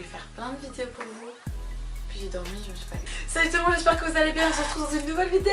voulais faire plein de vidéos pour vous. Puis j'ai dormi, je me suis pas... Salut tout le monde, j'espère que vous allez bien, on se retrouve dans une nouvelle vidéo.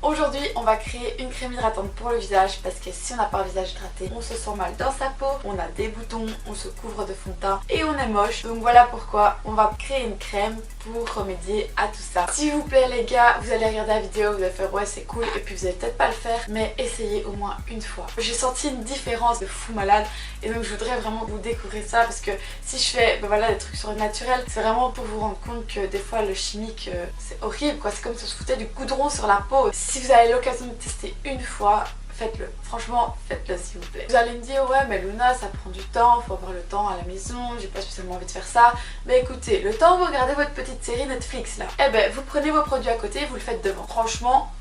Aujourd'hui on va créer une crème hydratante pour le visage parce que si on n'a pas un visage hydraté, on se sent mal dans sa peau, on a des boutons, on se couvre de fond de teint et on est moche. Donc voilà pourquoi on va créer une crème pour remédier à tout ça. S'il vous plaît les gars, vous allez regarder la vidéo, vous allez faire ouais c'est cool et puis vous allez peut-être pas le faire, mais essayez au moins une fois. J'ai senti une différence de fou malade et donc je voudrais vraiment vous découvrir ça parce que si je fais voilà, des trucs sur le naturel, c'est vraiment pour vous rendre compte que des fois le chimique c'est horrible quoi, c'est comme si on se foutait du goudron sur la peau. Si vous avez l'occasion de tester une fois, faites-le, franchement faites-le s'il vous plaît. Vous allez me dire ouais mais Luna ça prend du temps, faut avoir le temps à la maison, j'ai pas spécialement envie de faire ça. Mais écoutez, le temps où vous regardez votre petite série Netflix là, eh ben vous prenez vos produits à côté, vous le faites devant. Franchement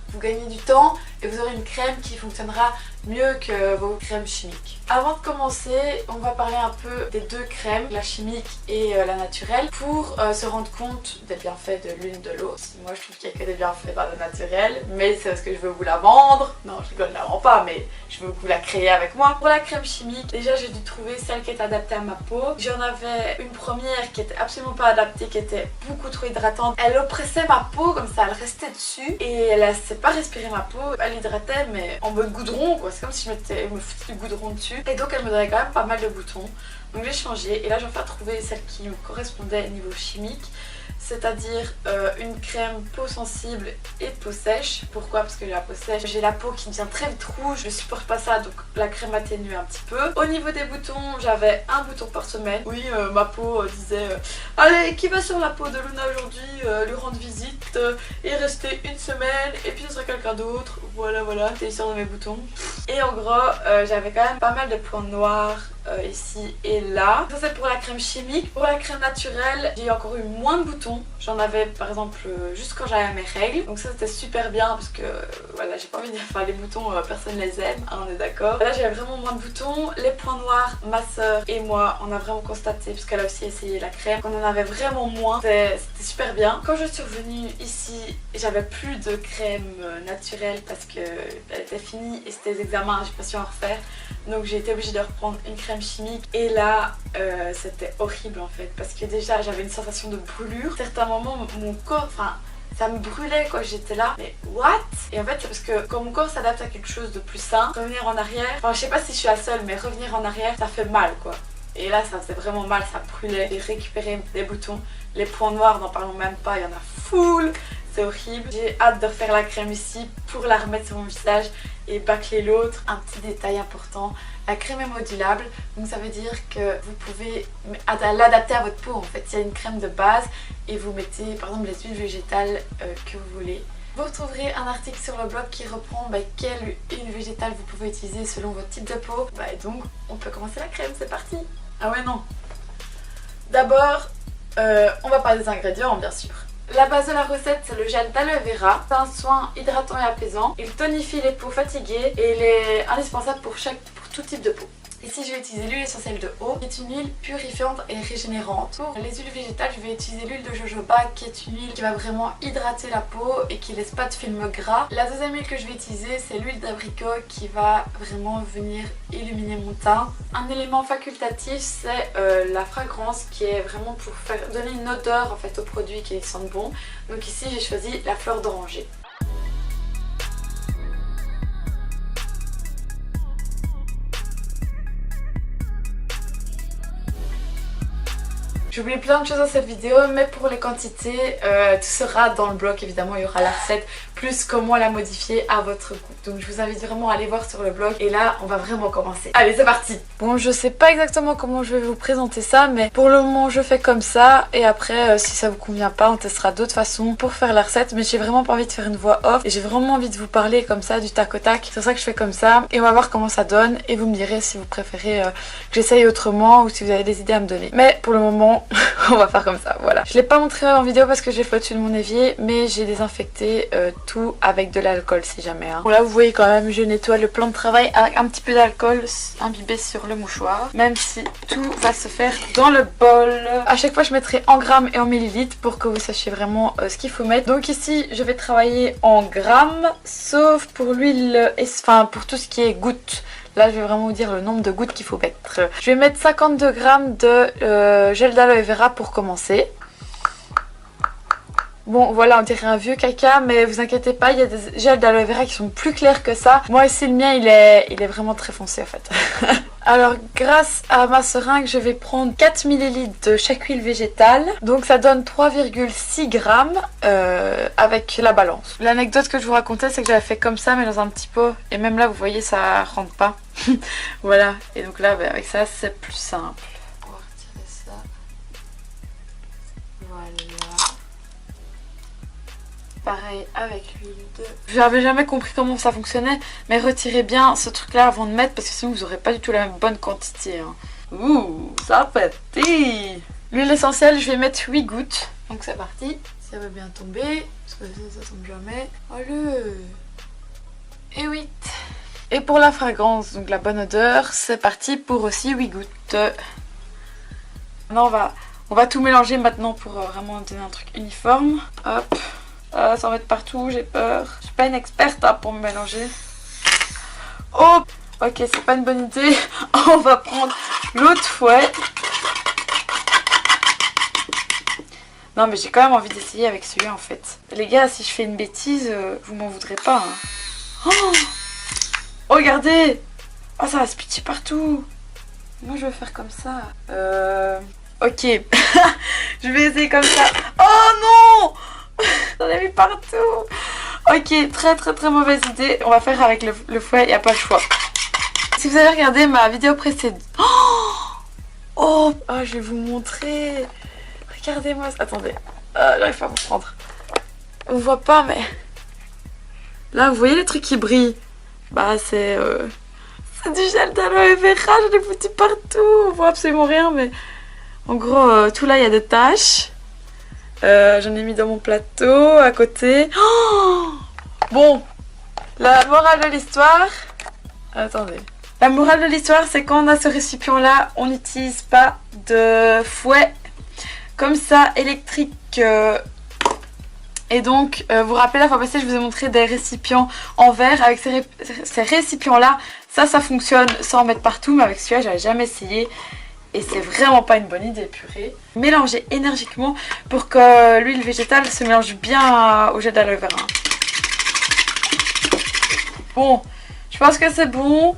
vous gagnez du temps et vous aurez une crème qui fonctionnera mieux que vos crèmes chimiques. Avant de commencer, on va parler un peu des deux crèmes, la chimique et la naturelle, pour se rendre compte des bienfaits de l'une de l'autre. Moi je trouve qu'il n'y a que des bienfaits dans le naturel, mais c'est parce que je veux vous la vendre. Non, je rigole, je la vends pas, mais je veux vous la créer avec moi. Pour la crème chimique, déjà j'ai dû trouver celle qui est adaptée à ma peau. J'en avais une première qui était absolument pas adaptée, qui était beaucoup trop hydratante. Elle oppressait ma peau comme ça, elle restait dessus et elle laissait pas respirer ma peau. Elle hydratait mais en mode goudron quoi, c'est comme si je me foutais du goudron dessus. Et donc elle me donnait quand même pas mal de boutons. Donc j'ai changé et là j'ai enfin trouvé celle qui me correspondait niveau chimique. C'est-à-dire une crème peau sensible et peau sèche. Pourquoi? Parce que j'ai la peau sèche, j'ai la peau qui devient très vite rouge, je supporte pas ça, donc la crème atténue un petit peu. Au niveau des boutons, j'avais un bouton par semaine. Oui, ma peau disait allez, qui va sur la peau de Luna aujourd'hui lui rendre visite et rester une semaine et puis ce sera quelqu'un d'autre. Voilà, c'est l'histoire de mes boutons. Et en gros, j'avais quand même pas mal de points noirs ici et là. Ça c'est pour la crème chimique. Pour la crème naturelle, j'ai encore eu moins de boutons. J'en avais par exemple juste quand j'avais mes règles. Donc ça c'était super bien parce que voilà, j'ai pas envie de faire les boutons, personne les aime, hein, on est d'accord. Là j'avais vraiment moins de boutons. Les points noirs, ma soeur et moi on a vraiment constaté, parce qu'elle a aussi essayé la crème, qu'on en avait vraiment moins. C'était super bien. Quand je suis revenue ici, j'avais plus de crème naturelle parce que elle était finie et c'était les examens, j'ai pas su en refaire. Donc j'ai été obligée de reprendre une crème chimique et là c'était horrible en fait parce que déjà j'avais une sensation de brûlure. À certains moments mon corps, enfin ça me brûlait quand j'étais là, mais what? Et en fait c'est parce que quand mon corps s'adapte à quelque chose de plus sain, revenir en arrière, enfin je sais pas si je suis la seule mais revenir en arrière ça fait mal quoi. Et là ça faisait vraiment mal, ça brûlait. J'ai récupéré des boutons, les points noirs n'en parlons même pas, il y en a full. C'est horrible. J'ai hâte de refaire la crème ici pour la remettre sur mon visage et bâcler l'autre. Un petit détail important, la crème est modulable, donc ça veut dire que vous pouvez l'adapter à votre peau en fait. Il y a une crème de base et vous mettez par exemple les huiles végétales que vous voulez. Vous retrouverez un article sur le blog qui reprend quelle huile végétale vous pouvez utiliser selon votre type de peau. Et donc on peut commencer la crème, c'est parti. Ah ouais non. D'abord on va parler des ingrédients bien sûr. La base de la recette c'est le gel d'aloe vera. C'est un soin hydratant et apaisant. Il tonifie les peaux fatiguées et il est indispensable pour tout type de peau. Ici je vais utiliser l'huile essentielle de haut qui est une huile purifiante et régénérante. Pour les huiles végétales je vais utiliser l'huile de jojoba qui est une huile qui va vraiment hydrater la peau et qui laisse pas de film gras. La deuxième huile que je vais utiliser c'est l'huile d'abricot qui va vraiment venir illuminer mon teint. Un élément facultatif c'est la fragrance qui est vraiment pour donner une odeur en fait aux produits qui sentent bon. Donc ici j'ai choisi la fleur d'oranger. J'ai oublié plein de choses dans cette vidéo, mais pour les quantités, tout sera dans le blog évidemment, il y aura la recette, plus comment la modifier à votre goût. Donc je vous invite vraiment à aller voir sur le blog et là on va vraiment commencer. Allez c'est parti. Bon je sais pas exactement comment je vais vous présenter ça, mais pour le moment je fais comme ça et après si ça vous convient pas on testera d'autres façons pour faire la recette. Mais j'ai vraiment pas envie de faire une voix off et j'ai vraiment envie de vous parler comme ça du tac au tac. C'est pour ça que je fais comme ça et on va voir comment ça donne et vous me direz si vous préférez que j'essaye autrement ou si vous avez des idées à me donner. Mais pour le moment on va faire comme ça, voilà. Je l'ai pas montré en vidéo parce que j'ai fait au-dessus de mon évier, mais j'ai désinfecté tout avec de l'alcool si jamais. Bon là vous voyez quand même, je nettoie le plan de travail avec un petit peu d'alcool imbibé sur le mouchoir, même si tout va se faire dans le bol. À chaque fois je mettrai en grammes et en millilitres pour que vous sachiez vraiment ce qu'il faut mettre. Donc ici je vais travailler en grammes, sauf pour l'huile, enfin pour tout ce qui est gouttes. Là je vais vraiment vous dire le nombre de gouttes qu'il faut mettre. Je vais mettre 52 grammes de gel d'aloe vera pour commencer. Bon voilà, on dirait un vieux caca, mais vous inquiétez pas, il y a des gels d'aloe vera qui sont plus clairs que ça. Moi ici le mien il est vraiment très foncé en fait. Alors grâce à ma seringue je vais prendre 4 ml de chaque huile végétale. Donc ça donne 3,6 grammes avec la balance. L'anecdote que je vous racontais c'est que j'avais fait comme ça mais dans un petit pot. Et même là vous voyez ça rentre pas. Voilà, et donc là avec ça c'est plus simple. On va retirer ça. Voilà. Pareil avec l'huile de... J'avais jamais compris comment ça fonctionnait, mais retirez bien ce truc là avant de mettre parce que sinon vous n'aurez pas du tout la même bonne quantité. Hein. Ouh, ça pétille. L'huile essentielle, je vais mettre 8 gouttes. Donc c'est parti. Ça va bien tomber, parce que ça tombe jamais. Allez. Et 8. Et pour la fragrance, donc la bonne odeur, c'est parti pour aussi 8 gouttes. Maintenant on va tout mélanger maintenant pour vraiment donner un truc uniforme. Hop. Ça en mettre partout, j'ai peur. Je suis pas une experte hein, pour me mélanger. Oh, ok, c'est pas une bonne idée. On va prendre l'autre fouet. Non, mais j'ai quand même envie d'essayer avec celui-là en fait. Les gars, si je fais une bêtise, vous m'en voudrez pas. Hein. Oh, regardez. Oh, ça va se pitcher partout. Moi, je vais faire comme ça. Ok. Je vais essayer comme ça. Oh non! J'en ai mis partout. Ok, très mauvaise idée. On va faire avec le fouet, il n'y a pas le choix. Si vous avez regardé ma vidéo précédente... Oh, je vais vous montrer. Regardez-moi. Attendez, j'arrive pas à vous prendre. On voit pas, mais... Là, vous voyez les trucs qui brillent? Bah, c'est du gel d'aloe vera. Je l'ai foutu partout. On voit absolument rien, mais... En gros, tout là, il y a des taches. J'en ai mis dans mon plateau à côté. Oh, bon, la morale de l'histoire. Attendez. La morale de l'histoire, c'est quand on a ce récipient là, on n'utilise pas de fouet comme ça électrique. Et donc, vous vous rappelez la fois passée, je vous ai montré des récipients en verre. Avec ces récipients là, ça fonctionne sans en mettre partout. Mais avec celui-là, j'avais jamais essayé. Et c'est vraiment pas une bonne idée, purée. Mélangez énergiquement pour que l'huile végétale se mélange bien au gel d'aloe vera. Bon, je pense que c'est bon.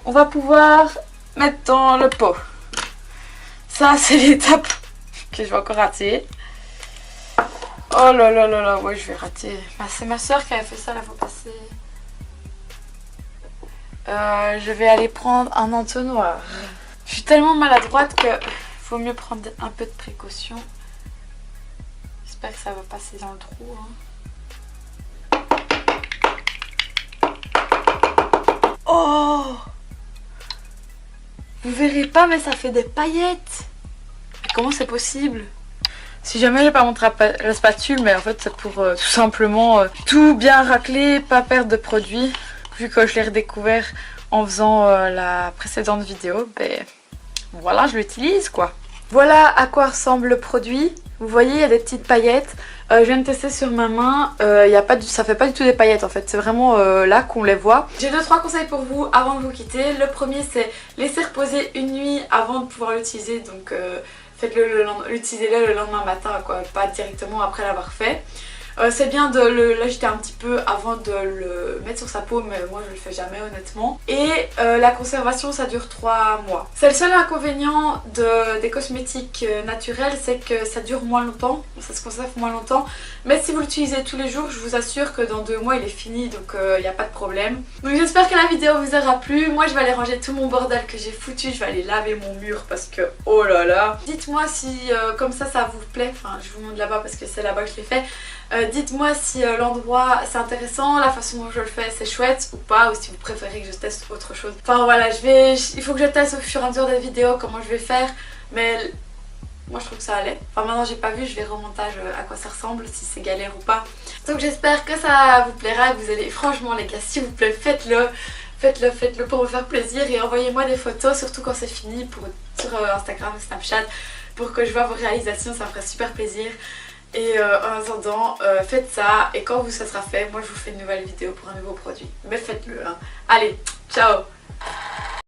On va pouvoir mettre dans le pot. Ça, c'est l'étape que je vais encore rater. Oh là là là là, ouais, je vais rater. C'est ma soeur qui avait fait ça la fois passée. Je vais aller prendre un entonnoir. Je suis tellement maladroite que faut mieux prendre un peu de précaution. J'espère que ça va passer dans le trou. Hein. Oh! Vous verrez pas, mais ça fait des paillettes. Mais comment c'est possible? Si jamais j'ai pas montré la spatule, mais en fait c'est pour tout simplement tout bien racler, pas perdre de produit. Vu que je l'ai redécouvert en faisant la précédente vidéo, ben voilà, je l'utilise quoi. Voilà à quoi ressemble le produit. Vous voyez, il y a des petites paillettes. Je viens de tester sur ma main. Ça fait pas du tout des paillettes en fait. C'est vraiment là qu'on les voit. J'ai 2-3 conseils pour vous avant de vous quitter. Le premier, c'est laisser reposer une nuit avant de pouvoir l'utiliser. Donc utilisez-le le lendemain matin, quoi, pas directement après l'avoir fait. C'est bien de l'agiter un petit peu avant de le mettre sur sa peau, mais moi je le fais jamais honnêtement. Et la conservation, ça dure 3 mois. C'est le seul inconvénient des cosmétiques naturels, c'est que ça dure moins longtemps, ça se conserve moins longtemps. Mais si vous l'utilisez tous les jours, je vous assure que dans 2 mois il est fini, donc il n'y a pas de problème. Donc j'espère que la vidéo vous aura plu. Moi je vais aller ranger tout mon bordel que j'ai foutu, je vais aller laver mon mur parce que oh là là. Dites-moi si comme ça vous plaît, enfin je vous montre là-bas parce que c'est là-bas que je l'ai fait. Dites-moi si l'endroit c'est intéressant, la façon dont je le fais c'est chouette ou pas, ou si vous préférez que je teste autre chose. Enfin voilà, il faut que je teste au fur et à mesure des vidéos comment je vais faire, mais moi je trouve que ça allait. Enfin maintenant j'ai pas vu, je verrai au montage à quoi ça ressemble, si c'est galère ou pas. Donc j'espère que ça vous plaira, que vous allez, franchement les gars, s'il vous plaît faites-le. Faites-le pour me faire plaisir et envoyez-moi des photos, surtout quand c'est fini, sur Instagram ou Snapchat, pour que je vois vos réalisations, ça me ferait super plaisir. Et en attendant, faites ça et quand ça sera fait, moi je vous fais une nouvelle vidéo pour un nouveau produit. Mais faites-le hein. Allez, ciao!